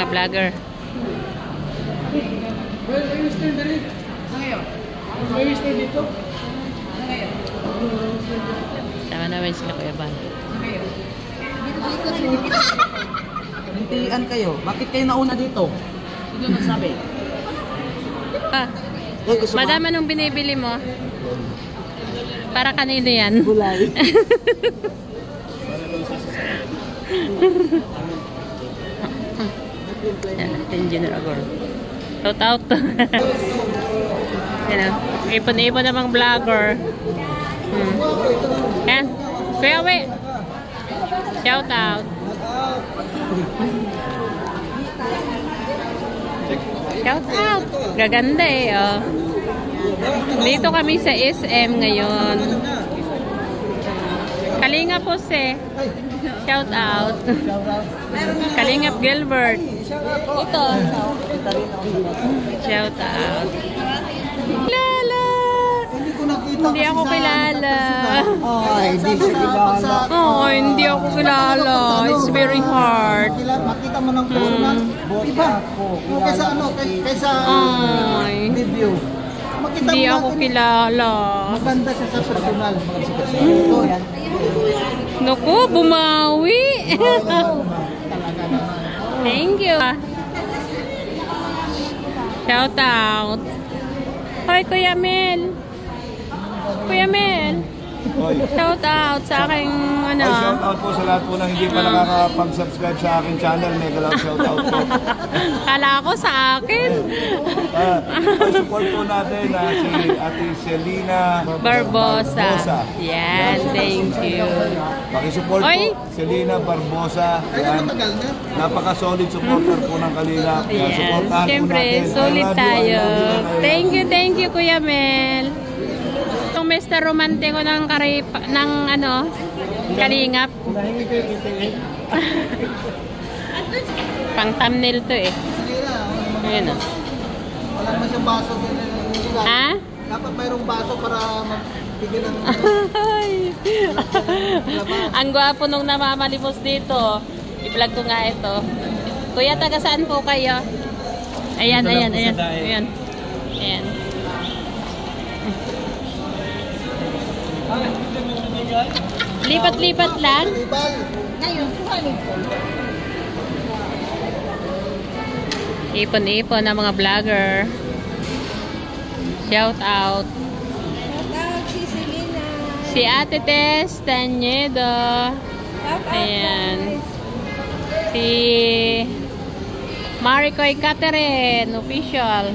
mga vlogger. Tama naman sila Kuya Ban. Hintian kayo. Bakit kayo nauna dito? Sino nagsabi? Madam, anong binibili mo? Para kanino yan? Gulay. Engineer Agor. Shout out. Yan o. Ipon-ipon namang vlogger. Yan. Kuya we. Shout out. Shout out. Gaganda eh. Oh. Dito kami sa SM ngayon. Kalingap po si. Shout out. Kalingap Gilbert. Ito. Shout out. Lala. Hindi ako kilala. Hindi siya kilala. Oh, hindi ako kilala. It's very hard. Makita mo ng corona. Iba. Kaysa ano, kaysa video. Hindi ako kilala. Maganda siya sa personal. Naku, bumawi. Thank you. Shout out. Hoy, Kuya Mel. Kuya Mel. Shout out sa aking ano. Ay, shout out po sa lahat po na hindi pa nakakapag-subscribe sa aking channel. Mega love shout out po. Kala ko sa akin. Support po natin si Ate Selena Barbosa. Yan, thank you. Pakisupport po Selena Barbosa. Yan. Napaka-solid supporter po ng Kalingap. Yes, siyempre, solid tayo. Thank you Kuya Mel. Itong Mr. Romantiko ng ano, Kalingap. Pang thumbnail to eh. Ayan o. Wala naman siyang baso. Ha? Dapat mayroong baso para magbigyan ng... Ang gwapo nung namamalimos dito. I-vlog ko nga ito. Kuya, taga saan po kayo? Ayan. Lipat-lipat lang. Ipon-ipon ng mga vlogger. Shout out. Si Ate Tess Tanyedo. Ayan. Si Maricoy Catherine official.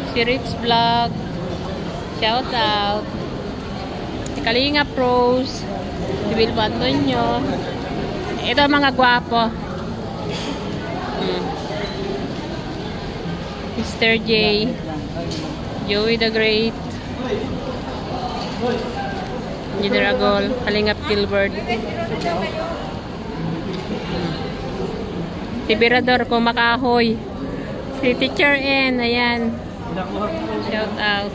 Si Rich Vlog. Shout out. Si Kalingap Rose. Si Wilbo Antonio. Ito mga gwapo. Mr. J. Joey the Great. Engineer Agol. Kalingap Gilbert. Si Birador Kumakahoy. Si Teacher N. Ayan. Shout out.